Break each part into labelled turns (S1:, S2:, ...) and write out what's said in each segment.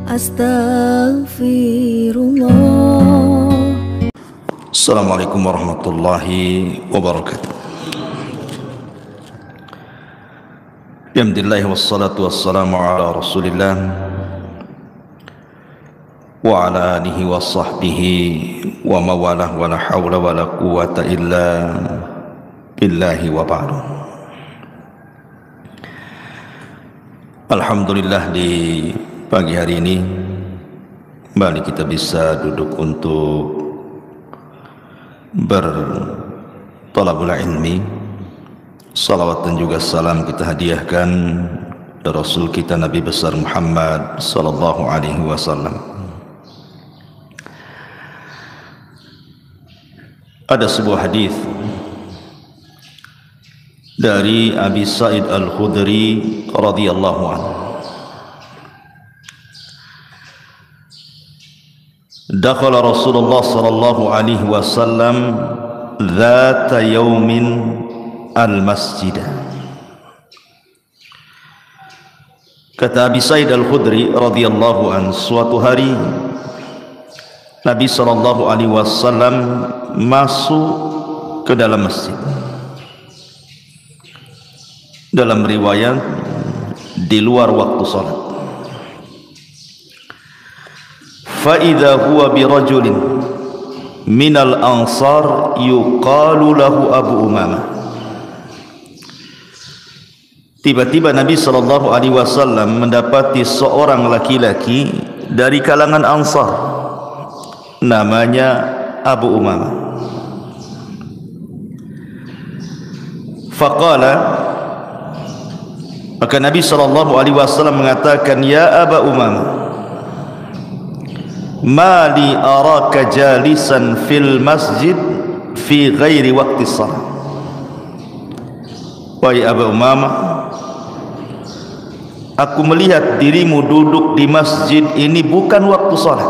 S1: Astaghfirullah.
S2: Assalamualaikum warahmatullahi wabarakatuh. Alhamdulillah wassalatu wassalamu ala Rasulillah wa ala alihi wa sahbihi wa mawalah wa la hawla wa la quwata illa billahi wa ba'du. Alhamdulillah, di pagi hari ini kembali kita bisa duduk untuk bertalabul ilmi. Salawat dan juga salam kita hadiahkan kepada Rasul kita Nabi besar Muhammad sallallahu alaihi wasallam. Ada sebuah hadis dari Abi Sa'id Al-Khudri radhiyallahu anhu. Dakhala Rasulullah sallallahu alaihi wasallam dzata yaumin al-masjid. Kata Abi Sa'id Al-Khudri radhiyallahu anhu, suatu hari Nabi sallallahu alaihi wasallam masuk ke dalam masjid. Dalam riwayat di luar waktu salat. Fa idza huwa bi rajulin minal ansar yuqalu lahu Abu Umamah. Tiba-tiba Nabi sallallahu alaihi wasallam mendapati seorang laki-laki dari kalangan Ansar, namanya Abu Umamah. Faqala, maka Nabi sallallahu alaihi wasallam mengatakan, ya Aba Umamah, ma li araka jalisan fil masjid fi ghairi waqti shalah. Wahai Aba Umamah, aku melihat dirimu duduk di masjid ini bukan waktu salat.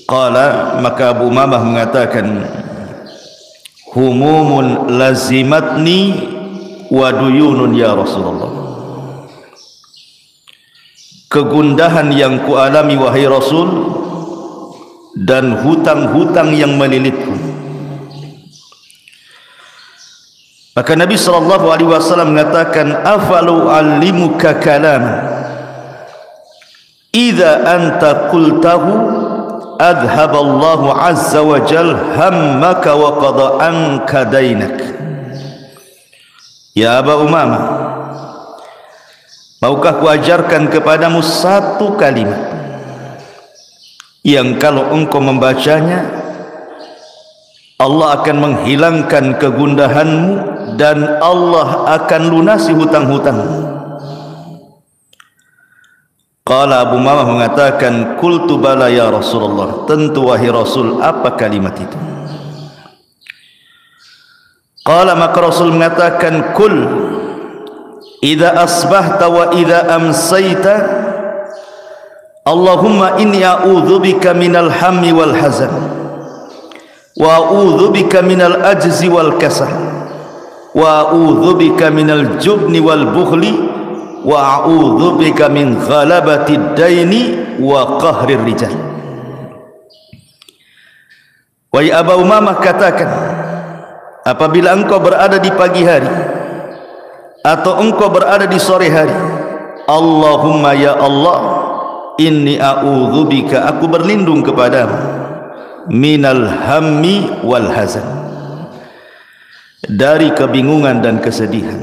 S2: Qala, maka Abu Umamah mengatakan, humumun lazimatni wa duyunun ya Rasulullah. Kegundahan yang kualami wahai Rasul, dan hutang-hutang yang melilitku. Maka Nabi sallallahu alaihi wasallam mengatakan, afalu allimuka kalam idza anta qultahu adhaballahu azza wa jal hammaka wa qada anka dainak. Ya Aba Umamah, maukah kuajarkan kepadamu satu kalimat yang kalau engkau membacanya Allah akan menghilangkan kegundahanmu dan Allah akan lunasi hutang-hutangmu. Qala Abu Umamah mengatakan, qultu bala ya Rasulullah, tentu wahai Rasul, apa kalimat itu? Qala, maka Rasul mengatakan, kul idza asbahta wa idza amsayta Allahumma inni a'udzubika minal hammi wal hazan wa a'udzubika minal ajzi wal kasal wa a'udzubika minal jubni wal bukhli wa a'udzubika min ghalabatid daini wa qahrir rijal. Wahai Aba Umamah, katakan, apabila engkau berada di pagi hari atau engkau berada di sore hari, Allahumma ya Allah, inni a'udzubika, aku berlindung kepadamu, minal hammi wal hazan, dari kebingungan dan kesedihan,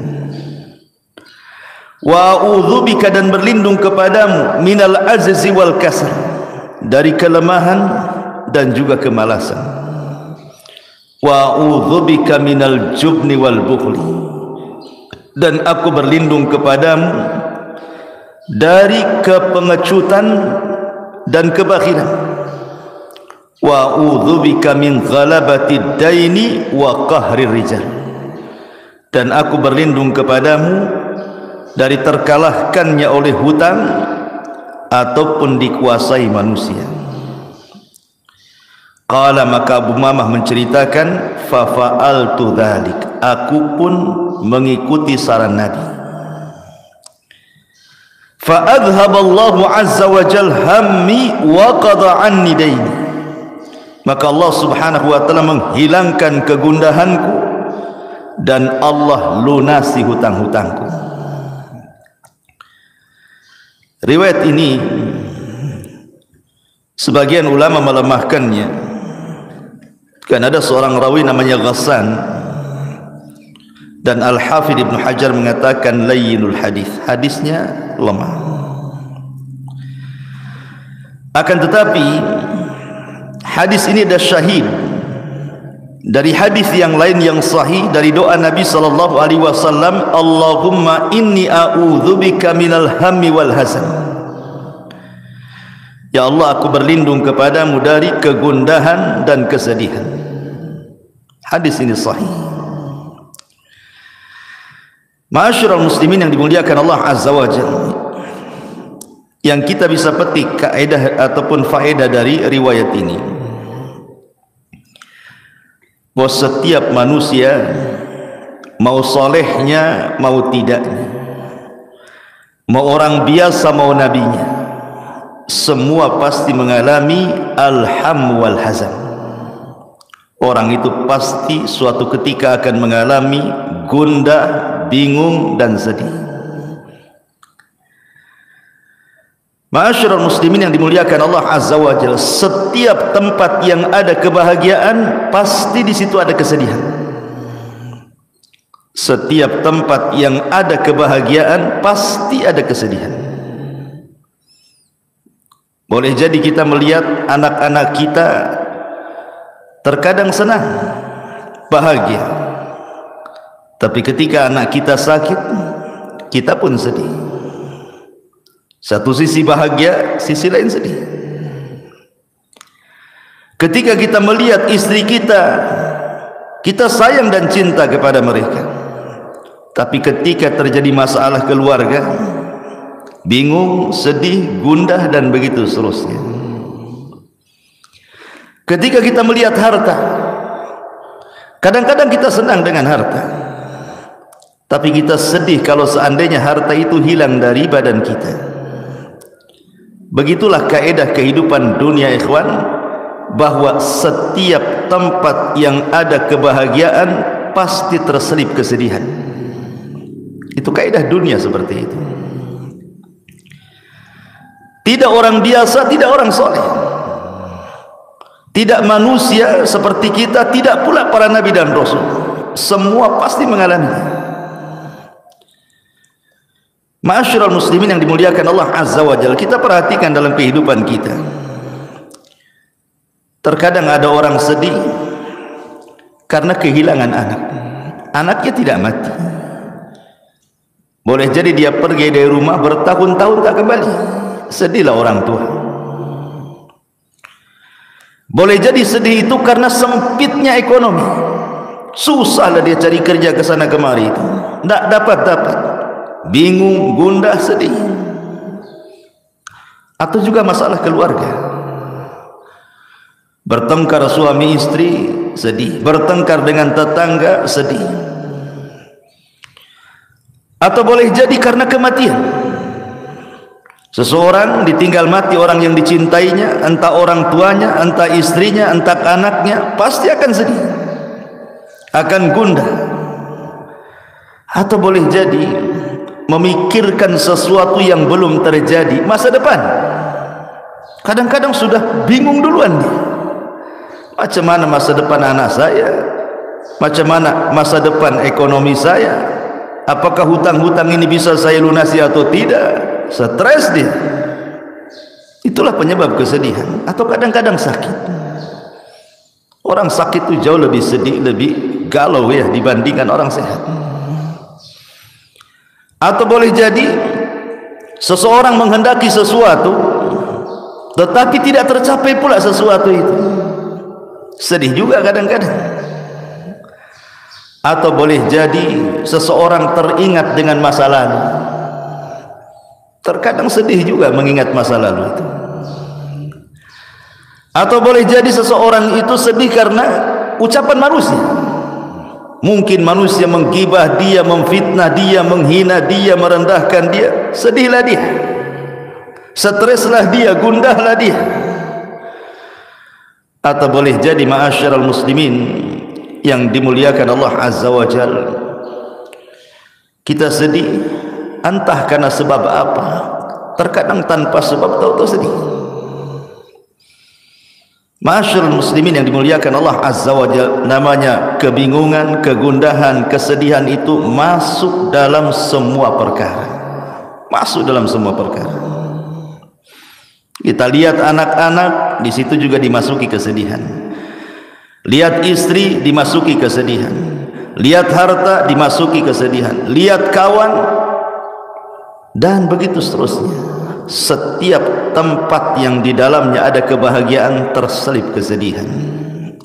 S2: wa a'udzubika, dan berlindung kepadamu, minal azzi wal kasal, dari kelemahan dan juga kemalasan, wa a'udzubika minal jubni wal bukhli, dan aku berlindung kepadamu dari kepengecutan dan kebakhilan, wa a'udzubika min ghalabatid daini wa qahrir rijal, dan aku berlindung kepadamu dari terkalahkannya oleh hutang ataupun dikuasai manusia. Qala, maka Abu Umamah menceritakan, fa fa'altu dzalik, aku pun mengikuti saran Nabi. fa adhaballahu azza wa jal hammi wa qada anni daini, maka Allah subhanahu wa ta'ala menghilangkan kegundahanku dan Allah lunasi hutang-hutangku. Riwayat ini sebagian ulama melemahkannya, kan ada seorang rawi namanya Ghassan, dan Al-Hafidh Ibnu Hajar mengatakan layyinul hadis, hadisnya lemah. Akan tetapi hadis ini ada syahid dari hadis yang lain yang sahih dari doa Nabi sallallahu alaihi wasallam, Allahumma inni a'udzubika minal hammi wal hazan. Ya Allah, aku berlindung kepadamu dari kegundahan dan kesedihan. Hadis ini sahih. Ma'asyiral muslimin yang dimuliakan Allah azza wa jalla, yang kita bisa petik kaidah ataupun faedah dari riwayat ini, bahwa setiap manusia, mau solehnya mau tidaknya, mau orang biasa mau nabinya, semua pasti mengalami alham wal hazan. Orang itu pasti suatu ketika akan mengalami gundah, bingung dan sedih. Ma'asyiral muslimin yang dimuliakan Allah azza wa jalla, setiap tempat yang ada kebahagiaan pasti di situ ada kesedihan. Setiap tempat yang ada kebahagiaan pasti ada kesedihan. Boleh jadi kita melihat anak-anak kita terkadang senang, bahagia, tapi ketika anak kita sakit, kita pun sedih. Satu sisi bahagia, sisi lain sedih. Ketika kita melihat istri kita, kita sayang dan cinta kepada mereka, tapi ketika terjadi masalah keluarga, bingung, sedih, gundah dan begitu seterusnya. Ketika kita melihat harta, kadang-kadang kita senang dengan harta, tapi kita sedih kalau seandainya harta itu hilang dari badan kita. Begitulah kaidah kehidupan dunia ikhwan, bahwa setiap tempat yang ada kebahagiaan pasti terselip kesedihan. Itu kaidah dunia seperti itu. Tidak orang biasa, tidak orang soleh, tidak manusia seperti kita, tidak pula para nabi dan rasul, semua pasti mengalaminya. Ma'asyiral muslimin yang dimuliakan Allah azza wa jalla, kita perhatikan dalam kehidupan kita, terkadang ada orang sedih karena kehilangan anak. Anaknya tidak mati, boleh jadi dia pergi dari rumah bertahun-tahun tak kembali, sedihlah orang tua. Boleh jadi sedih itu karena sempitnya ekonomi, susahlah dia cari kerja ke sana kemari, itu tidak dapat, bingung, gundah, sedih. Atau juga masalah keluarga, bertengkar suami istri, sedih, bertengkar dengan tetangga, sedih. Atau boleh jadi karena kematian, seseorang ditinggal mati orang yang dicintainya, entah orang tuanya, entah istrinya, entah anaknya, pasti akan sedih, akan gundah. Atau boleh jadi memikirkan sesuatu yang belum terjadi, masa depan. Kadang-kadang sudah bingung duluan dia, macam mana masa depan anak saya, macam mana masa depan ekonomi saya, apakah hutang-hutang ini bisa saya lunasi atau tidak. Stres dia. Itulah penyebab kesedihan. Atau kadang-kadang sakit. Orang sakit itu jauh lebih sedih, lebih galau ya dibandingkan orang sehat. Atau boleh jadi seseorang menghendaki sesuatu tetapi tidak tercapai pula sesuatu itu, sedih juga kadang-kadang. Atau boleh jadi seseorang teringat dengan masa lalu, terkadang sedih juga mengingat masa lalu itu. Atau boleh jadi seseorang itu sedih karena ucapan manusia. Mungkin manusia menggibah dia, memfitnah dia, menghina dia, merendahkan dia, sedihlah dia. streslah dia, gundahlah dia. Atau boleh jadi ma'asyiral muslimin yang dimuliakan Allah Azza wa Jalla, kita sedih entah karena sebab apa, terkadang tanpa sebab tahu-tahu sedih. Ma'asyiral muslimin yang dimuliakan Allah Azza wa Jalla, namanya kebingungan, kegundahan, kesedihan itu masuk dalam semua perkara. Masuk dalam semua perkara. Kita lihat anak-anak, di situ juga dimasuki kesedihan. Lihat istri, dimasuki kesedihan. Lihat harta, dimasuki kesedihan. Lihat kawan, dan begitu seterusnya. Setiap tempat yang di dalamnya ada kebahagiaan terselip kesedihan.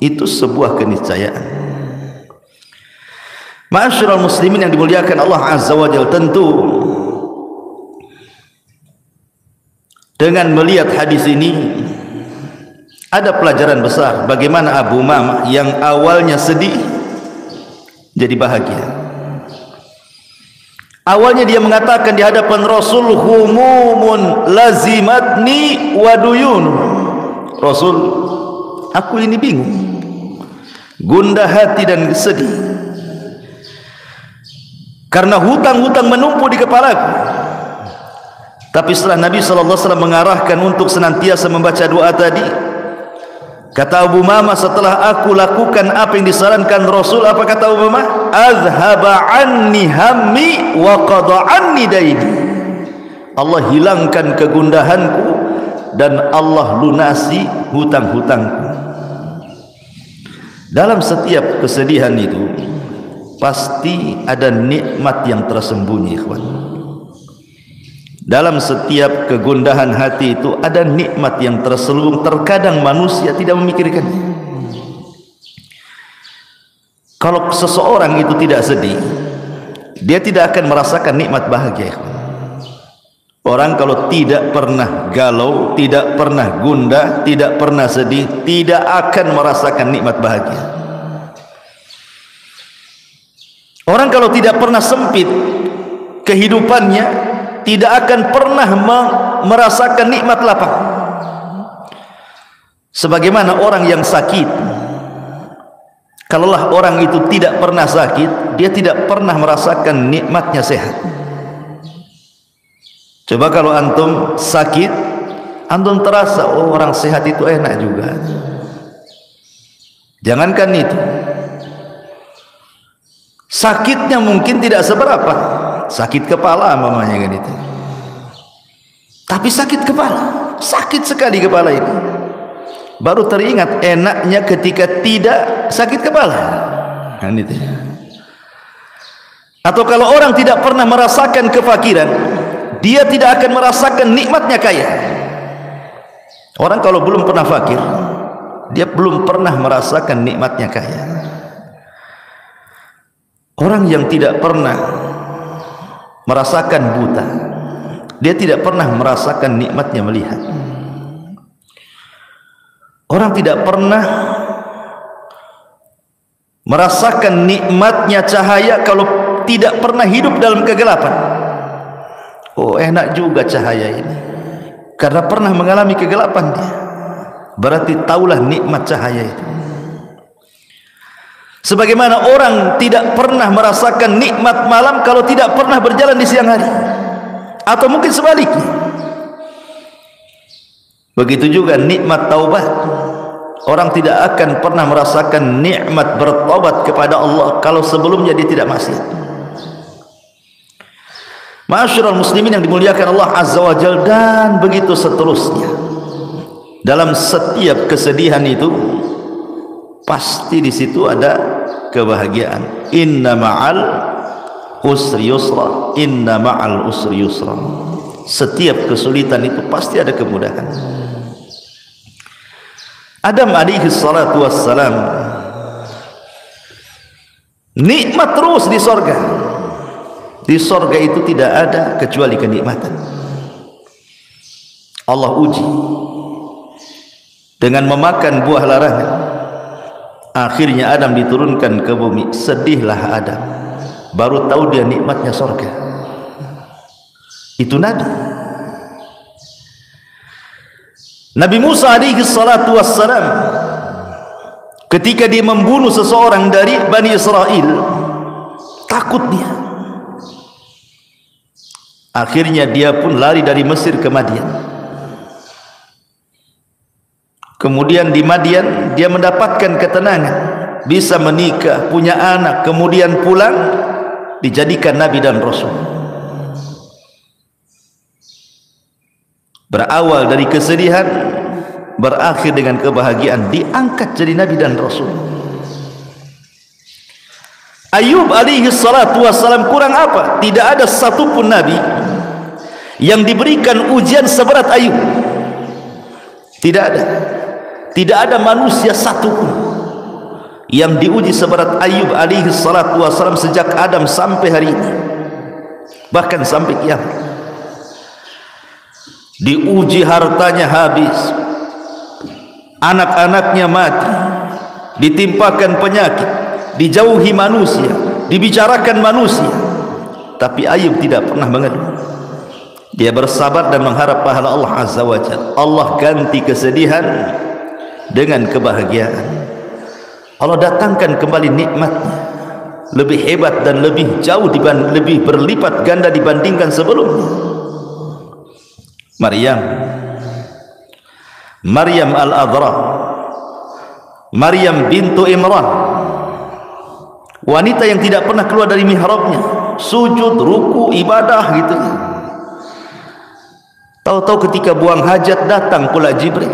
S2: Itu sebuah keniscayaan. Ma'asyiral muslimin yang dimuliakan Allah Azza wa Jalla, tentu dengan melihat hadis ini ada pelajaran besar bagaimana Abu Umamah yang awalnya sedih jadi bahagia. Awalnya dia mengatakan di hadapan Rasul, humumun lazimatni wa duyun. Rasul, aku ini bingung, gundah hati dan sedih karena hutang-hutang menumpuk di kepalaku. Tapi setelah Nabi SAW mengarahkan untuk senantiasa membaca doa tadi, kata Abu Umamah, setelah aku lakukan apa yang disarankan Rasul, apa kata Abu Umamah? Azhaba anni hammi wa qada anni daini. Allah hilangkan kegundahanku dan Allah lunasi hutang-hutangku. Dalam setiap kesedihan itu pasti ada nikmat yang tersembunyi, ikhwan. Dalam setiap kegundahan hati itu ada nikmat yang terselubung, terkadang manusia tidak memikirkannya. Kalau seseorang itu tidak sedih, dia tidak akan merasakan nikmat bahagia. Orang kalau tidak pernah galau, tidak pernah gundah, tidak pernah sedih, tidak akan merasakan nikmat bahagia. Orang kalau tidak pernah sempit kehidupannya, tidak akan pernah merasakan nikmat lapang. Sebagaimana orang yang sakit, kalaulah orang itu tidak pernah sakit, dia tidak pernah merasakan nikmatnya sehat. Coba kalau antum sakit, antum terasa, oh orang sehat itu enak juga. Jangankan itu, sakitnya mungkin tidak seberapa, sakit kepala mamanya kan itu, tapi sakit kepala, sakit sekali kepala ini, baru teringat enaknya ketika tidak sakit kepala kan itu. Atau kalau orang tidak pernah merasakan kefakiran, dia tidak akan merasakan nikmatnya kaya. Orang kalau belum pernah fakir, dia belum pernah merasakan nikmatnya kaya. Orang yang tidak pernah merasakan buta, dia tidak pernah merasakan nikmatnya melihat. Orang tidak pernah merasakan nikmatnya cahaya kalau tidak pernah hidup dalam kegelapan. Oh enak juga cahaya ini, karena pernah mengalami kegelapan dia, berarti taulah nikmat cahaya itu. Sebagaimana orang tidak pernah merasakan nikmat malam kalau tidak pernah berjalan di siang hari, atau mungkin sebaliknya. Begitu juga nikmat taubat. Orang tidak akan pernah merasakan nikmat bertobat kepada Allah kalau sebelumnya dia tidak maksiat. Ma'asyiral muslimin yang dimuliakan Allah Azza wa Jalla, dan begitu seterusnya. Dalam setiap kesedihan itu pasti di situ ada kebahagiaan. Inna ma'al usri yusra, inna ma'al usri yusra. Setiap kesulitan itu pasti ada kemudahan. Adam alaihi salatu wassalam nikmat terus di sorga. Di sorga itu tidak ada kecuali kenikmatan. Allah uji dengan memakan buah larangan. Akhirnya Adam diturunkan ke bumi. Sedihlah Adam, baru tahu dia nikmatnya sorga. Itu Nabi. Nabi Musa alaihi salatu wassalam ketika dia membunuh seseorang dari Bani Israel, takut dia. Akhirnya dia pun lari dari Mesir ke Madian. Kemudian di Madian dia mendapatkan ketenangan, bisa menikah, punya anak, kemudian pulang dijadikan nabi dan rasul. Berawal dari kesedihan, berakhir dengan kebahagiaan, diangkat jadi nabi dan rasul. Ayub alaihi salatu wassalam kurang apa? Tidak ada satupun nabi yang diberikan ujian seberat Ayub. Tidak ada. Tidak ada manusia satupun yang diuji seberat Ayub alaihi salatu wassalam sejak Adam sampai hari ini, bahkan sampai kiamat. Diuji hartanya habis, anak-anaknya mati, ditimpakan penyakit, dijauhi manusia, dibicarakan manusia, tapi Ayub tidak pernah mengeluh. Dia bersabar dan mengharap pahala Allah Azza wa Jalla. Allah ganti kesedihan dengan kebahagiaan. Allah datangkan kembali nikmatnya, lebih hebat dan lebih jauh, lebih berlipat ganda dibandingkan sebelumnya. Maryam al-Adra, Maryam bintu Imran, wanita yang tidak pernah keluar dari mihrabnya, sujud, ruku, ibadah gitu. Tahu-tahu ketika buang hajat datang pula Jibril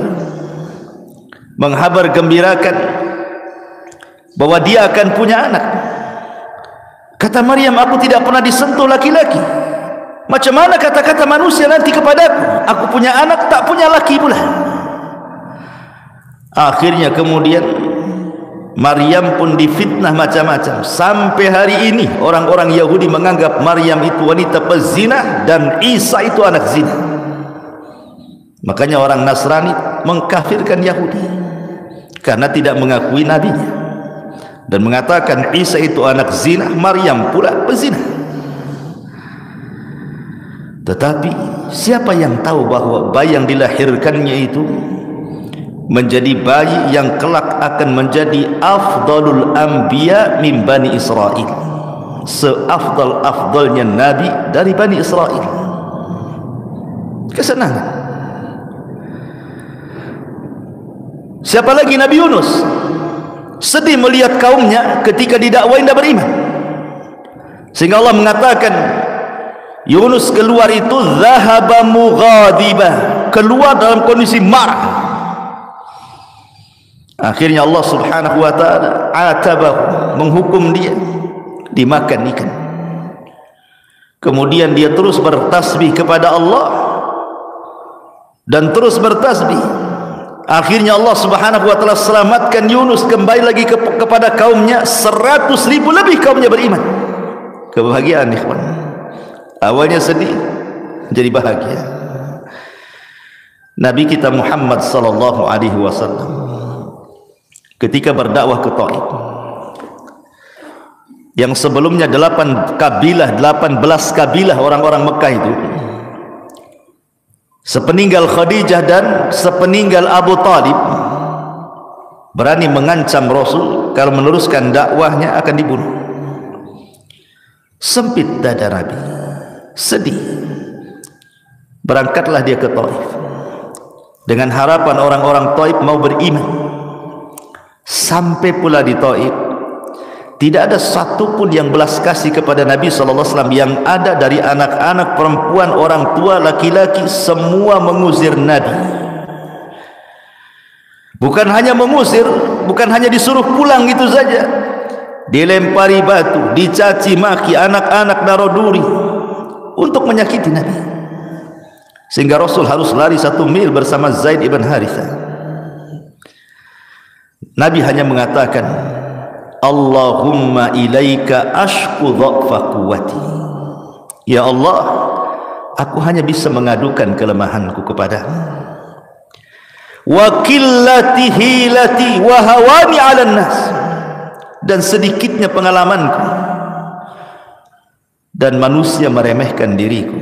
S2: menghabar gembirakan bahwa dia akan punya anak. Kata Maryam, aku tidak pernah disentuh laki-laki. Macam mana kata-kata manusia nanti kepadaku? Aku punya anak, tak punya laki pula. Akhirnya kemudian Maryam pun difitnah macam-macam. Sampai hari ini orang-orang Yahudi menganggap Maryam itu wanita pezina dan Isa itu anak zina. Makanya orang Nasrani mengkafirkan Yahudi karena tidak mengakui nabinya dan mengatakan Isa itu anak zina, Maryam pula pezina. Tetapi siapa yang tahu bahwa bayi yang dilahirkannya itu menjadi bayi yang kelak akan menjadi afdalul anbiya min Bani Israel, seafdal-afdalnya nabi dari Bani Israel. Kesenangan. Siapa lagi? Nabi Yunus sedih melihat kaumnya ketika didakwain tidak beriman, sehingga Allah mengatakan Yunus keluar itu zahaba mughadiba, keluar dalam kondisi marah. Akhirnya Allah subhanahu wa ta'ala atabahu, menghukum dia dimakan ikan. Kemudian dia terus bertasbih kepada Allah dan terus bertasbih. Akhirnya Allah subhanahu wa ta'ala selamatkan Yunus, kembali lagi kepada kaumnya. 100.000 lebih kaumnya beriman. Kebahagiaan ikhwan. Awalnya sedih jadi bahagia. Nabi kita Muhammad sallallahu alaihi wasallam ketika berdakwah ke Taif, yang sebelumnya 18 kabilah orang-orang Mekah itu, sepeninggal Khadijah dan sepeninggal Abu Talib, berani mengancam Rasul kalau meneruskan dakwahnya akan dibunuh. Sempit dada Nabi, sedih. Berangkatlah dia ke Taif dengan harapan orang-orang Taif mau beriman. Sampai pula di Taif, tidak ada satupun yang belas kasih kepada Nabi SAW. Yang ada dari anak-anak, perempuan, orang tua, laki-laki, semua mengusir Nabi. Bukan hanya mengusir, bukan hanya disuruh pulang gitu saja, dilempari batu, dicaci maki, anak-anak naruh duri untuk menyakiti Nabi, sehingga Rasul harus lari 1 mil bersama Zaid ibn Harithah. Nabi hanya mengatakan, Allahumma ilaika ashku dha'fa quwwati. Ya Allah, aku hanya bisa mengadukan kelemahanku kepadamu. Wa qillati hilati wa hawani 'alan nas, dan sedikitnya pengalamanku dan manusia meremehkan diriku.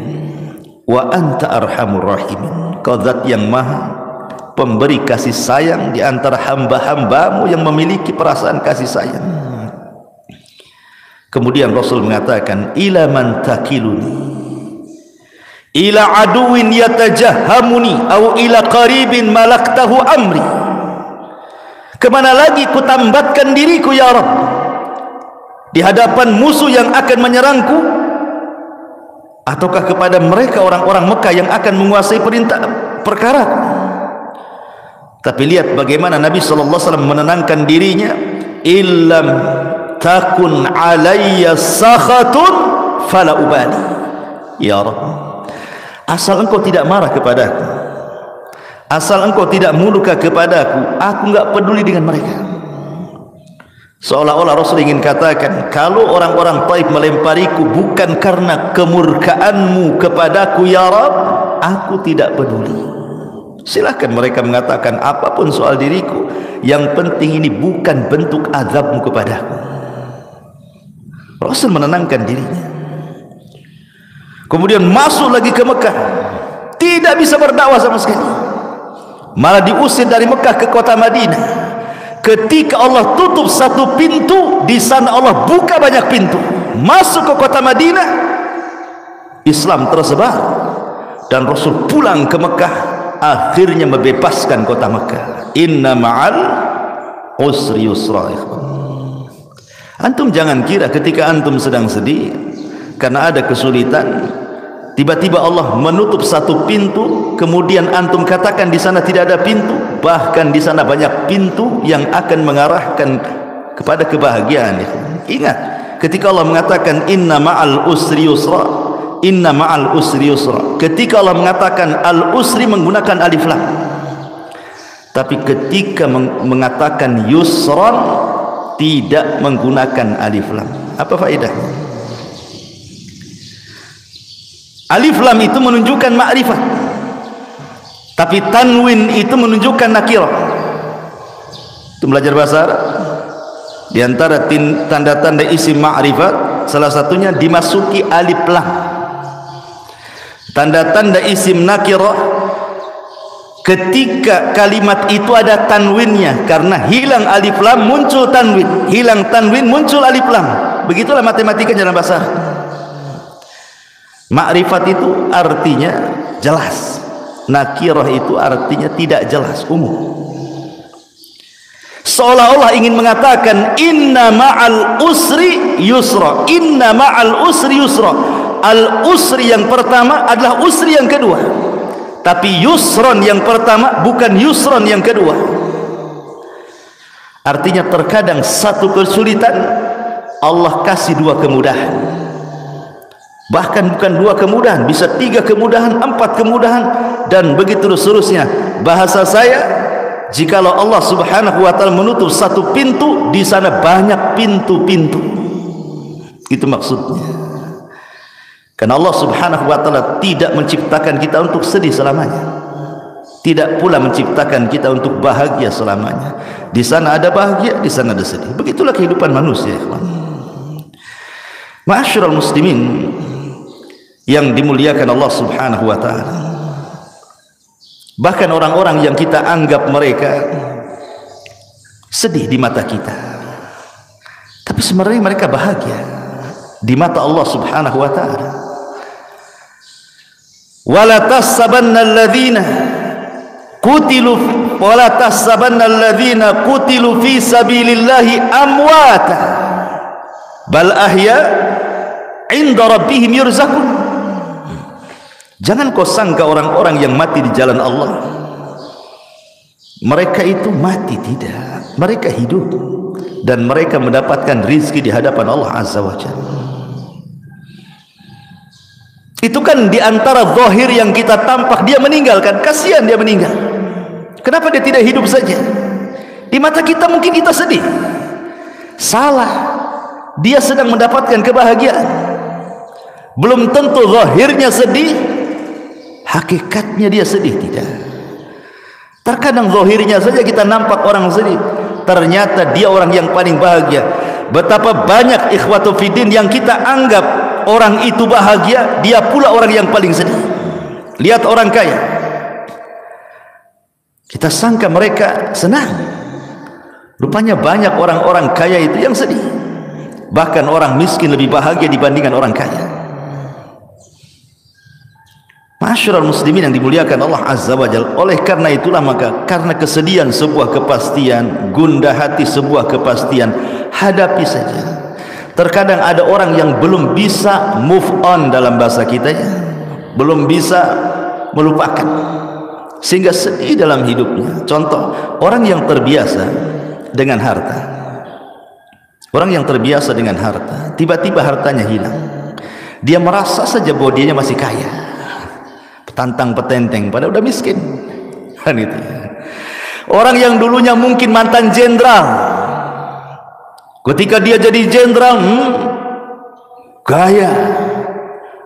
S2: Wa anta arhamur rahimin, kau zat yang maha pemberi kasih sayang di antara hamba-hambamu yang memiliki perasaan kasih sayang. Kemudian Rasul mengatakan, ila man takiluni, ila aduwin yatajahamuni, au ila qaribin malaktahu amri. Kemana lagi ku tambatkan diriku ya Rabb di hadapan musuh yang akan menyerangku, ataukah kepada mereka orang-orang Mekah yang akan menguasai perkara? Tapi lihat bagaimana Nabi SAW menenangkan dirinya, illam takun alayya sakhatun fala ubali ya Rabb, asal engkau tidak marah kepadaku, asal engkau tidak murka kepadaku, aku enggak peduli dengan mereka. Seolah-olah Rasul ingin katakan, kalau orang-orang Taif melempariku bukan karena kemurkaanmu kepadaku ya Rabb, aku tidak peduli. Silahkan mereka mengatakan apapun soal diriku, yang penting ini bukan bentuk azabmu kepadaku. Rasul menenangkan dirinya. Kemudian masuk lagi ke Mekah, tidak bisa berdakwah sama sekali, malah diusir dari Mekah ke kota Madinah. Ketika Allah tutup satu pintu, di sana Allah buka banyak pintu. Masuk ke kota Madinah, Islam tersebar, dan Rasul pulang ke Mekah, akhirnya membebaskan kota Mekah. Inna ma'al usri yusra. Antum jangan kira ketika antum sedang sedih karena ada kesulitan, tiba-tiba Allah menutup satu pintu, kemudian antum katakan di sana tidak ada pintu. Bahkan di sana banyak pintu yang akan mengarahkan kepada kebahagiaan. Ingat, ketika Allah mengatakan inna ma'al usri yusra, inna ma'al usri yusra, ketika Allah mengatakan al usri menggunakan alif lam, tapi ketika mengatakan yusran tidak menggunakan alif lam. Apa faedahnya? Alif lam itu menunjukkan ma'rifat, tapi tanwin itu menunjukkan nakirah. Itu belajar bahasa Arab. Di antara tanda-tanda isim ma'rifat, salah satunya dimasuki alif lam. Tanda-tanda isim nakirah, ketika kalimat itu ada tanwinnya, karena hilang alif lam muncul tanwin, hilang tanwin muncul alif lam. Begitulah matematika dalam bahasa Arab. Ma'rifat itu artinya jelas, nakirah itu artinya tidak jelas, umum. Seolah-olah ingin mengatakan inna ma'al usri yusra, inna ma'al usri yusra. Al usri yang pertama adalah usri yang kedua, tapi yusron yang pertama bukan yusron yang kedua. Artinya terkadang satu kesulitan Allah kasih dua kemudahan, bahkan bukan dua kemudahan, bisa tiga kemudahan, empat kemudahan, dan begitu seterusnya. Bahasa saya, jikalau Allah subhanahu wa ta'ala menutup satu pintu, di sana banyak pintu-pintu. Itu maksudnya. Karena Allah subhanahu wa ta'ala tidak menciptakan kita untuk sedih selamanya, tidak pula menciptakan kita untuk bahagia selamanya. Di sana ada bahagia, di sana ada sedih. Begitulah kehidupan manusia. Ma'asyiral muslimin yang dimuliakan Allah subhanahu wa ta'ala, bahkan orang-orang yang kita anggap mereka sedih di mata kita, tapi sebenarnya mereka bahagia di mata Allah subhanahu wa ta'ala. Wala tahsabanna alladhina qutilu wala tahsabanna alladhina qutilu fi sabilillahi amwata bal ahya 'inda rabbihim yurzaqun. Jangan kau sangka orang-orang yang mati di jalan Allah mereka itu mati, tidak, mereka hidup dan mereka mendapatkan rizki di hadapan Allah azza wa jalla. Itu kan di antara zahir yang kita tampak, dia meninggalkan, kasihan dia meninggal. Kenapa dia tidak hidup saja? Di mata kita mungkin kita sedih. Salah, dia sedang mendapatkan kebahagiaan. Belum tentu zahirnya sedih, hakikatnya dia sedih, tidak. Terkadang zahirnya saja kita nampak orang sedih, ternyata dia orang yang paling bahagia. Betapa banyak ikhwatu fiddin yang kita anggap orang itu bahagia, dia pula orang yang paling sedih. Lihat orang kaya, Kita sangka mereka senang. Rupanya banyak orang-orang kaya itu yang sedih. Bahkan orang miskin lebih bahagia dibandingkan orang kaya. Ma'asyiral muslimin yang dimuliakan Allah Azza wa Jalla. Oleh karena itulah maka karena kesedihan sebuah kepastian, gundah hati sebuah kepastian, hadapi saja. Terkadang ada orang yang belum bisa move on dalam bahasa kita ya. Belum bisa melupakan, sehingga sedih dalam hidupnya. Contoh, orang yang terbiasa dengan harta, orang yang terbiasa dengan harta, tiba-tiba hartanya hilang, dia merasa saja bahwa dia masih kaya, petantang petenteng, padahal udah miskin kan itu. Orang yang dulunya mungkin mantan jenderal, ketika dia jadi jenderal, gaya,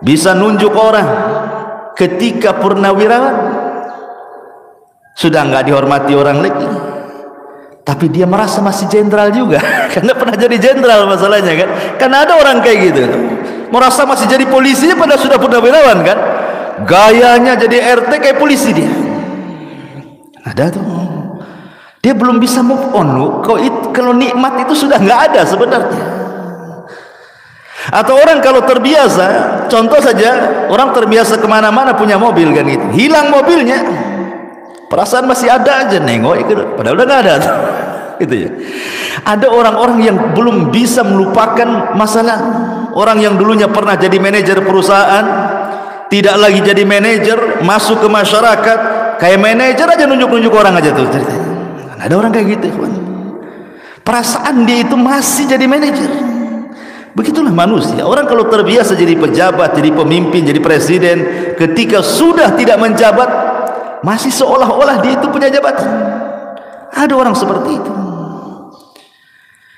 S2: bisa nunjuk orang. Ketika purnawirawan sudah nggak dihormati orang lagi, tapi dia merasa masih jenderal juga karena pernah jadi jenderal. Masalahnya kan, karena ada orang kayak gitu, merasa masih jadi polisi padahal sudah purnawirawan kan, gayanya jadi RT kayak polisi dia. Ada tuh, dia belum bisa move on. Kalau nikmat itu sudah nggak ada sebenarnya. Atau orang kalau terbiasa, contoh saja, orang terbiasa kemana-mana punya mobil kan gitu, hilang mobilnya, perasaan masih ada aja nengok gitu, padahal udah nggak ada gitu ya. Ada orang-orang yang belum bisa melupakan masalah. Orang yang dulunya pernah jadi manajer perusahaan, tidak lagi jadi manajer, masuk ke masyarakat kayak manajer aja, nunjuk-nunjuk orang aja tuh ceritanya. Ada orang kayak gitu, perasaan dia itu masih jadi manajer. Begitulah manusia. Orang kalau terbiasa jadi pejabat, jadi pemimpin, jadi presiden, ketika sudah tidak menjabat, masih seolah-olah dia itu punya jabatan. Ada orang seperti itu,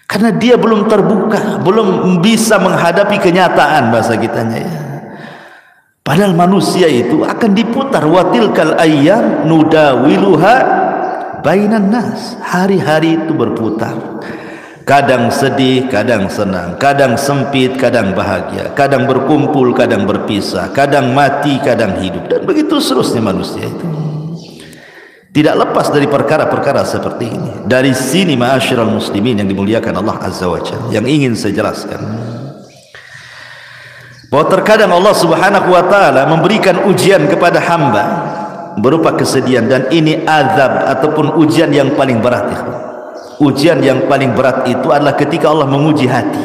S2: karena dia belum terbuka, belum bisa menghadapi kenyataan bahasa kitanya ya. Padahal manusia itu akan diputar, watilkal ayyam nudawiluha bainan nas. Hari-hari itu berputar, kadang sedih, kadang senang, kadang sempit, kadang bahagia, kadang berkumpul, kadang berpisah, kadang mati, kadang hidup, dan begitu seterusnya manusia itu. Tidak lepas dari perkara-perkara seperti ini. Dari sini ma'asyiral muslimin yang dimuliakan Allah Azza wa Jalla, yang ingin saya jelaskan, bahwa terkadang Allah Subhanahu wa taala memberikan ujian kepada hamba berupa kesedihan, dan ini azab ataupun ujian yang paling berat ya. Ujian yang paling berat itu adalah ketika Allah menguji hati.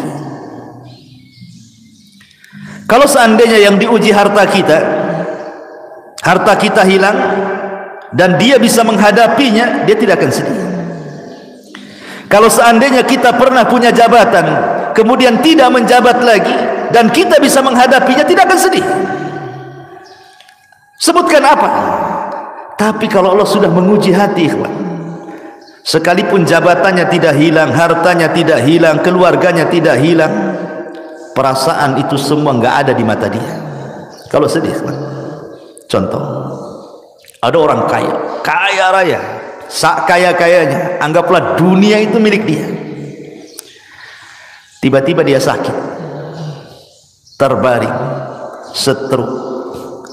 S2: Kalau seandainya yang diuji harta kita hilang dan dia bisa menghadapinya, dia tidak akan sedih. Kalau seandainya kita pernah punya jabatan, kemudian tidak menjabat lagi, dan kita bisa menghadapinya, tidak akan sedih. Sebutkan apa? Tapi kalau Allah sudah menguji hati, ikhwan, sekalipun jabatannya tidak hilang, hartanya tidak hilang, keluarganya tidak hilang, perasaan itu semua nggak ada di mata dia. Kalau sedih, contoh, ada orang kaya raya, sak kaya-kayanya, anggaplah dunia itu milik dia. Tiba-tiba dia sakit, terbaring, stroke,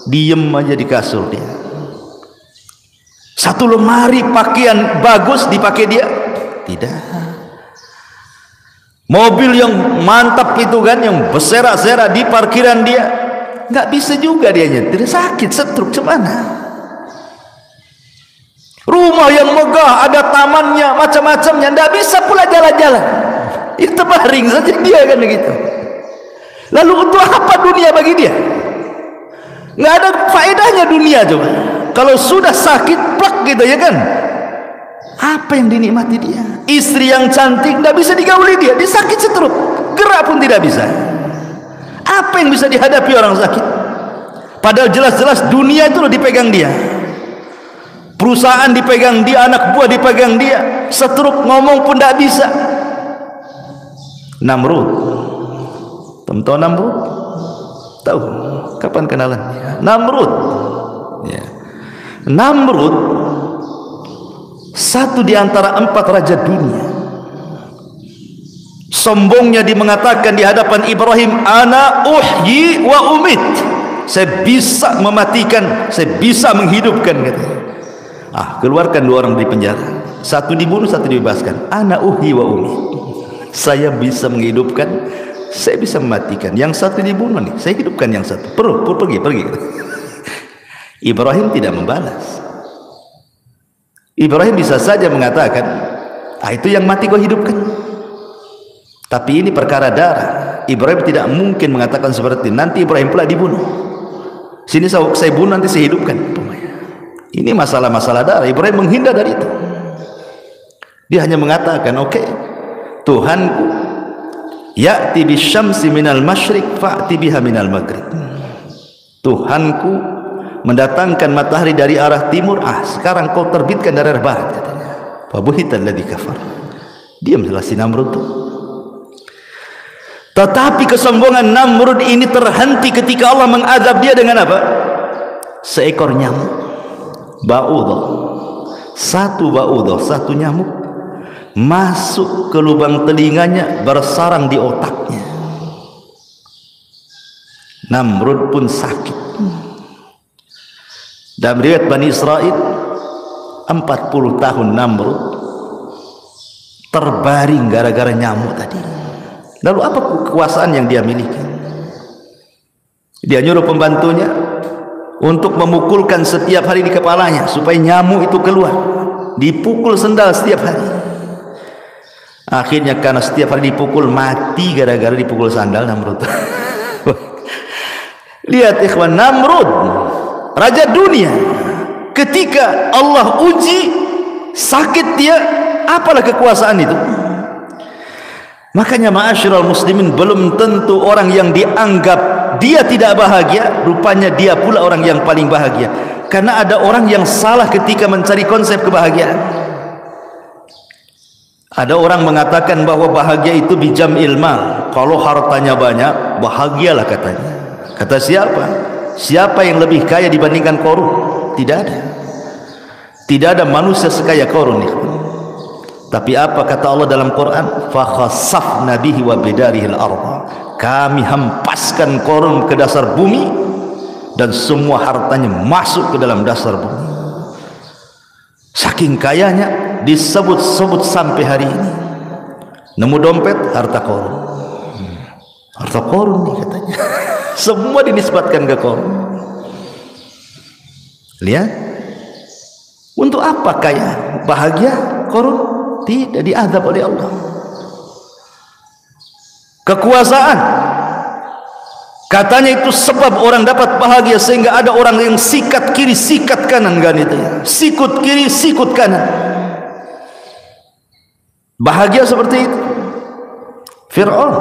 S2: diem aja di kasur dia. Satu lemari pakaian bagus dipakai dia? Tidak. Mobil yang mantap itu kan, yang berserak-serak di parkiran dia, nggak bisa juga dia nyetir, sakit, stroke, gimana? Rumah yang megah, ada tamannya, macam-macamnya, nggak bisa pula jalan-jalan, itu baring saja dia kan begitu. Lalu untuk apa dunia bagi dia? Nggak ada faedahnya dunia coba. Kalau sudah sakit plak gitu ya kan, apa yang dinikmati dia? Istri yang cantik tidak bisa digauli dia sakit stroke, gerak pun tidak bisa. Apa yang bisa dihadapi orang sakit? Padahal jelas-jelas dunia itu loh dipegang dia, perusahaan dipegang dia, anak buah dipegang dia, stroke, ngomong pun tidak bisa. Namrud, tahu Namrud? Tahu? Kapan kenalan? Namrud ya. Namrud satu di antara 4 raja dunia. Sombongnya dia mengatakan di hadapan Ibrahim, ana uhyi wa umit, saya bisa mematikan, saya bisa menghidupkan, katanya. Keluarkan 2 orang dari penjara, satu dibunuh, satu dibebaskan. Ana uhyi wa umi, saya bisa menghidupkan, saya bisa mematikan. Yang satu dibunuh nih, saya hidupkan yang satu. Pergi. Ibrahim tidak membalas. Ibrahim bisa saja mengatakan, itu yang mati kau hidupkan. Tapi ini perkara darah. Ibrahim tidak mungkin mengatakan seperti itu. Nanti Ibrahim pula dibunuh. Sini saya bunuh, nanti saya hidupkan. Ini masalah-masalah darah. Ibrahim menghindar dari itu. Dia hanya mengatakan, oke, Tuhanku, ya'ti bisyamsi minal masyriq fa'ti biha minal maghrib. Tuhanku mendatangkan matahari dari arah timur, sekarang kau terbitkan dari arah barat, katanya. Fa buhital ladzi kafar. Diamlah si Namrud. Tetapi kesombongan Namrud ini terhenti ketika Allah mengadab dia dengan apa? Seekor nyamuk. Ba'udah. Satu nyamuk masuk ke lubang telinganya, bersarang di otaknya. Namrud pun sakit. Dalam riwayat Bani Israel, 40 tahun Namrud terbaring gara-gara nyamuk tadi. Lalu apa kekuasaan yang dia miliki? Dia nyuruh pembantunya untuk memukulkan setiap hari di kepalanya supaya nyamuk itu keluar. Dipukul sendal setiap hari. Akhirnya karena setiap hari dipukul, mati gara-gara dipukul sandal Namrud. Lihat ikhwan, Namrud raja dunia, ketika Allah uji, sakit dia, apalah kekuasaan itu. Makanya ma'asyiral muslimin, belum tentu orang yang dianggap dia tidak bahagia, rupanya dia pula orang yang paling bahagia. Karena ada orang yang salah ketika mencari konsep kebahagiaan. Ada orang mengatakan bahwa bahagia itu bijam'il mal, kalau hartanya banyak bahagialah katanya. Kata siapa? Siapa yang lebih kaya dibandingkan Qarun? Tidak ada. Tidak ada manusia sekaya Qarun. Tapi apa kata Allah dalam Quran? Fa khassafna bihi wa bidarihil ardh. Kami hempaskan Qarun ke dasar bumi dan semua hartanya masuk ke dalam dasar bumi. Saking kayanya, disebut-sebut sampai hari ini. Nemu dompet, harta Qarun. Harta Qarun nih katanya. Semua dinisbatkan ke Qarun. Lihat, untuk apa kaya? Bahagia Qarun? Tidak, diazab oleh Allah. Kekuasaan, katanya itu sebab orang dapat bahagia, sehingga ada orang yang sikat kiri sikat kanan, kan itu ya, sikut kiri sikut kanan, bahagia seperti itu. Fir'aun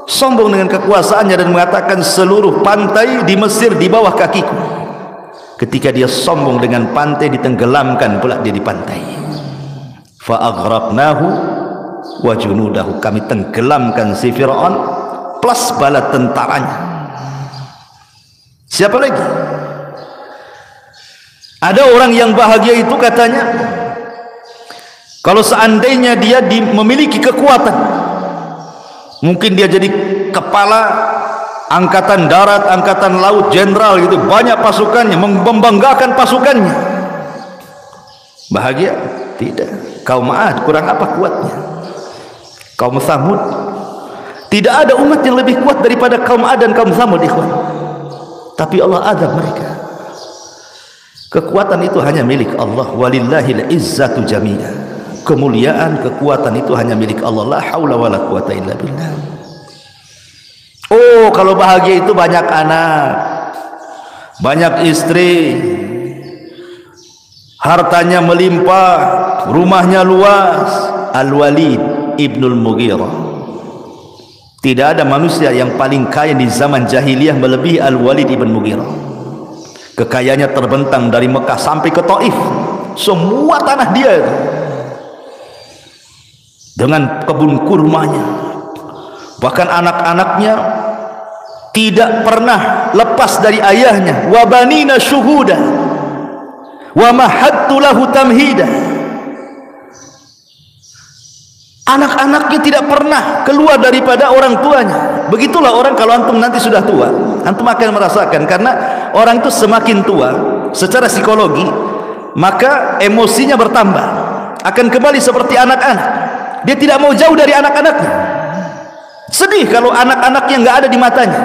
S2: sombong dengan kekuasaannya dan mengatakan seluruh pantai di Mesir di bawah kakiku. Ketika dia sombong dengan pantai, ditenggelamkan pula dia di pantai. Fa aghraqnahu wa junudahu, kami tenggelamkan si Fir'aun plus bala tentaranya. Siapa lagi? Ada orang yang bahagia itu katanya, kalau seandainya dia memiliki kekuatan, mungkin dia jadi kepala angkatan darat, angkatan laut, jenderal gitu, banyak pasukannya, membanggakan pasukannya. Bahagia? Tidak. Kaum Ad kurang apa kuatnya? Kaum Samud, tidak ada umat yang lebih kuat daripada kaum Ad dan kaum Samud, ikhwan. Tapi Allah azab mereka. Kekuatan itu hanya milik Allah. Walillahil izzatu jami'ah. Kemuliaan, kekuatan itu hanya milik Allah. La haula wala quwata illa billah. Oh, kalau bahagia itu banyak anak, banyak istri, hartanya melimpah, rumahnya luas. Al-Walid ibnul Mughirah, tidak ada manusia yang paling kaya di zaman jahiliyah melebihi Al-Walid ibn Mughirah. Kekayaannya terbentang dari Mekah sampai ke Taif, semua tanah dia itu, dengan kebun kurmanya. Bahkan anak-anaknya tidak pernah lepas dari ayahnya. Wa banina syuhuda wa mahattu lahu tamhida. Anak-anaknya tidak pernah keluar daripada orang tuanya. Begitulah orang kalau antum nanti sudah tua, antum akan merasakan, karena orang itu semakin tua secara psikologi maka emosinya bertambah, akan kembali seperti anak-anak. Dia tidak mau jauh dari anak-anaknya. Sedih kalau anak-anaknya nggak ada di matanya,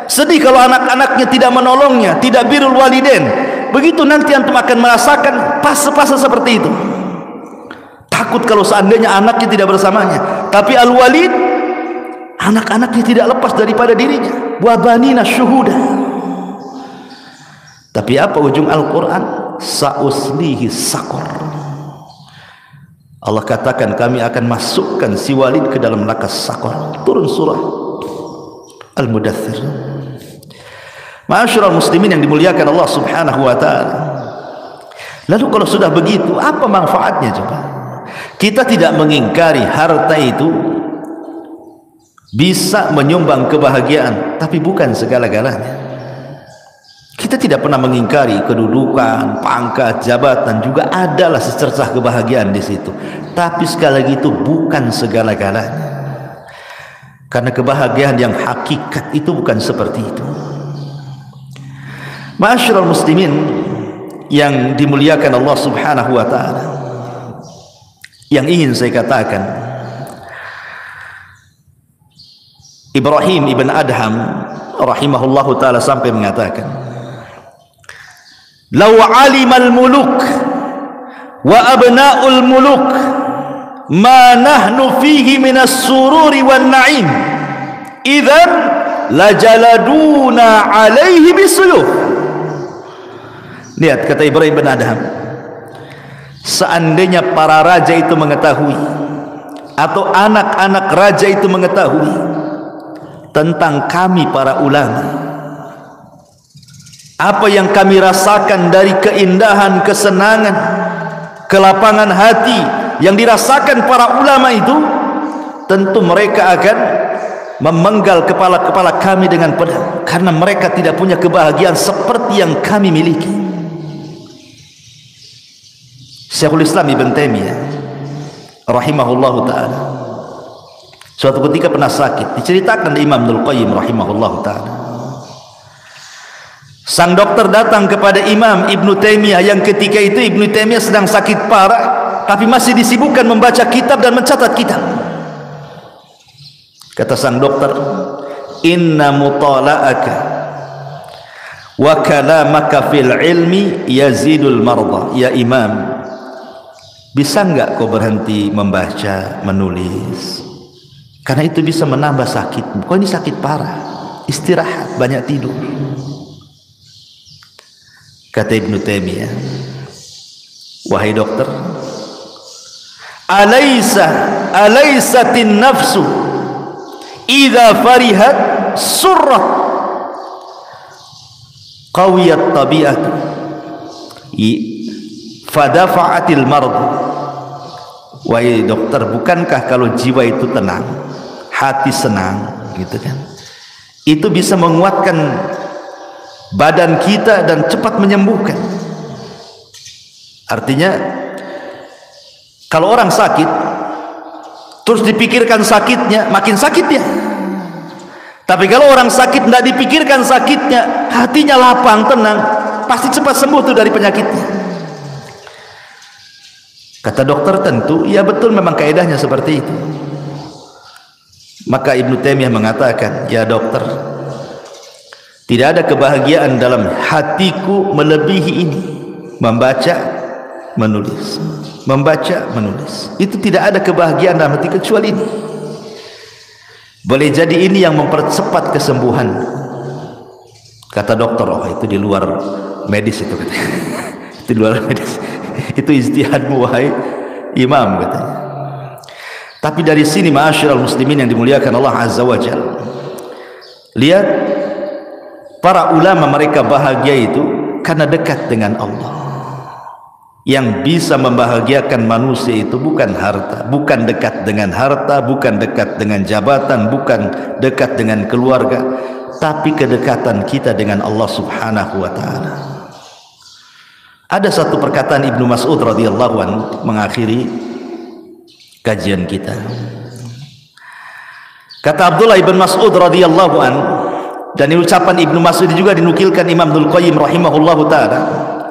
S2: sedih kalau anak-anaknya tidak menolongnya, tidak birrul walidain. Begitu nanti antum akan merasakan fase-fase seperti itu. Takut kalau seandainya anaknya tidak bersamanya. Tapi Al-Walid, anak-anaknya tidak lepas daripada dirinya. Wa banina syuhuda. Tapi apa ujung Al-Quran? Sa'uslihi saqar. Allah katakan kami akan masukkan si Walid ke dalam neraka saqar. Turun surah Al-Mudaththir. Ma'asyiral muslimin yang dimuliakan Allah Subhanahu wa taala. Lalu kalau sudah begitu, apa manfaatnya coba? Kita tidak mengingkari harta itu bisa menyumbang kebahagiaan, tapi bukan segala-galanya. Kita tidak pernah mengingkari kedudukan, pangkat, jabatan, juga adalah secercah kebahagiaan di situ. Tapi sekali lagi itu bukan segala-galanya. Karena kebahagiaan yang hakikat itu bukan seperti itu. Ma'asyiral muslimin yang dimuliakan Allah Subhanahu wa taala, yang ingin saya katakan, Ibrahim ibn Adham rahimahullahu taala sampai mengatakan, "Law 'alimal muluk wa abna'ul muluk ma nahnu fihi minas sururi wan na'im, idzan lajaladuna 'alaihi bisuyuf." Lihat kata Ibrahim bin Adham, seandainya para raja itu mengetahui, atau anak-anak raja itu mengetahui tentang kami para ulama, apa yang kami rasakan dari keindahan, kesenangan, kelapangan hati yang dirasakan para ulama itu, tentu mereka akan memenggal kepala-kepala kami dengan pedang, karena mereka tidak punya kebahagiaan seperti yang kami miliki. Syekhul Islam Ibn Taimiyah rahimahullahu ta'ala suatu ketika pernah sakit. Diceritakan dari Imam Ibnul Qayyim rahimahullahu ta'ala, sang dokter datang kepada Imam Ibn Taimiyah yang ketika itu Ibn Taimiyah sedang sakit parah, tapi masih disibukkan membaca kitab dan mencatat kitab. Kata sang dokter, "Inna mutala'aka wa kalamaka fil ilmi yazidul marda." Ya Imam, bisa enggak kau berhenti membaca, menulis? Karena itu bisa menambah sakit. Kau ini sakit parah, istirahat, banyak tidur. Kata Ibnu Taimiyah, wahai dokter, alaisatin nafsu idza farihat surrat qawiyat tabi'atu fadafa'atil marad. Wahai dokter, bukankah kalau jiwa itu tenang, hati senang, gitu kan, itu bisa menguatkan badan kita dan cepat menyembuhkan. Artinya kalau orang sakit terus dipikirkan sakitnya, makin sakit ya. Tapi kalau orang sakit tidak dipikirkan sakitnya, hatinya lapang, tenang, pasti cepat sembuh tuh dari penyakitnya. Kata dokter, tentu ya betul, memang kaedahnya seperti itu. Maka Ibnu Taimiyah mengatakan, ya dokter, tidak ada kebahagiaan dalam hatiku melebihi ini, membaca, menulis, membaca, menulis. Itu tidak ada kebahagiaan dalam hati kecuali ini. Boleh jadi ini yang mempercepat kesembuhan. Kata dokter, oh itu di luar medis itu katanya. Itu di luar medis. Itu ijtihadmu wahai imam, katanya. Tapi dari sini ma'asyiral muslimin yang dimuliakan Allah Azza wa Jalla, lihat para ulama, mereka bahagia itu karena dekat dengan Allah. Yang bisa membahagiakan manusia itu bukan harta, bukan dekat dengan harta, bukan dekat dengan jabatan, bukan dekat dengan keluarga, tapi kedekatan kita dengan Allah Subhanahu wa taala. Ada satu perkataan Ibnu Mas'ud radhiyallahu anhu mengakhiri kajian kita. Kata Abdullah ibn Mas'ud radhiyallahu anhu, dan ucapan Ibnu Mas'ud juga dinukilkan Imam Ibnul Qayyim rahimahullahu taala,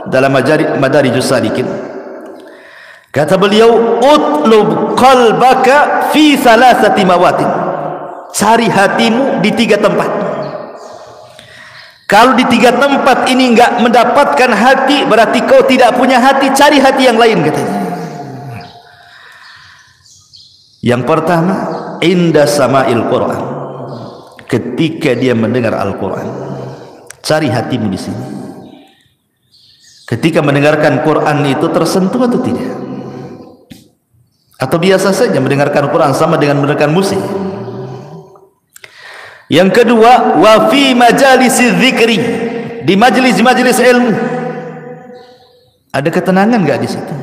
S2: dalam Madarijus Salikin. Kata beliau, utlub qalbaka fi thalathati mawatin. Cari hatimu di 3 tempat. Kalau di 3 tempat ini enggak mendapatkan hati, berarti kau tidak punya hati. Cari hati yang lain, katanya. Yang pertama, inda sama'il Quran. Ketika dia mendengar Al-Quran, cari hatimu di sini. Ketika mendengarkan Quran itu tersentuh atau tidak? Atau biasa saja mendengarkan Quran sama dengan mendengarkan musik? Yang kedua, wa fi majalisi dzikri, di majelis-majelis ilmu. Ada ketenangan enggak di situ?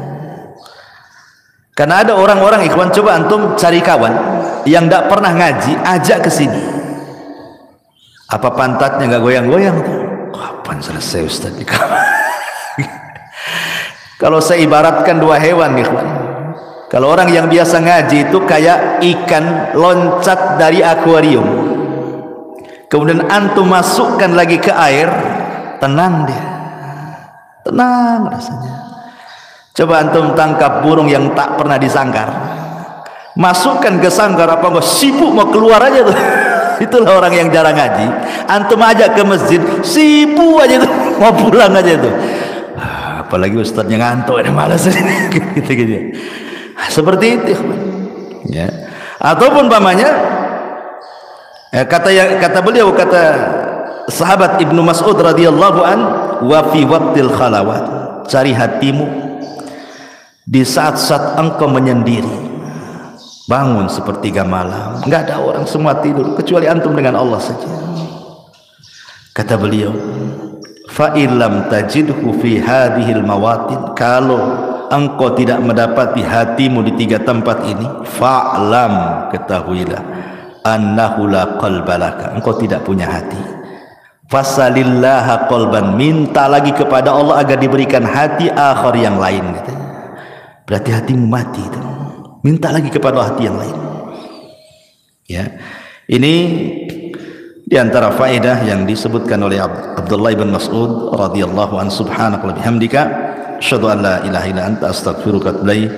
S2: Karena ada orang-orang, ikhwan, coba antum cari kawan yang tidak pernah ngaji, ajak ke sini. Apa pantatnya enggak goyang-goyang tuh? Kapan selesai Ustaz di kamar? Kalau saya ibaratkan 2 hewan, ikhwan. Kalau orang yang biasa ngaji itu kayak ikan loncat dari akuarium. Kemudian antum masukkan lagi ke air, tenang dia. Tenang rasanya. Coba antum tangkap burung yang tak pernah disangkar. Masukkan ke sangkar, apa enggak sibuk mau keluar aja tuh. Itulah orang yang jarang ngaji. Antum ajak ke masjid, sibuk aja tuh, mau pulang aja tuh. Apalagi ustadznya ngantuk, ada malas gitu. Seperti itu, ya. Ataupun pamannya, kata beliau, kata sahabat Ibnu Mas'ud radhiyallahu an, wa fi waqtil khalawat, cari hatimu di saat-saat engkau menyendiri. Bangun sepertiga malam, enggak ada orang, semua tidur kecuali antum dengan Allah saja. Kata beliau, fa illam tajidhu fi hadhil mawatin, kalau engkau tidak mendapati hatimu di 3 tempat ini, fa'lam, ketahuilah, annahu la qalbalaka, engkau tidak punya hati. Fasalillaha qalban, minta lagi kepada Allah agar diberikan hati akhar yang lain, katanya. Berarti hatimu mati itu. Minta lagi kepada hati yang lain. Ya. Ini di antara faedah yang disebutkan oleh Abdullah bin Mas'ud radhiyallahu an, subhanaka wa bihamdika asyhadu an la ilaha illa anta astaghfiruka wa atubu ilaik.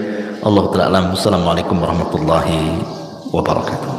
S2: Allahu ta'ala alam. Assalamualaikum warahmatullahi wabarakatuh.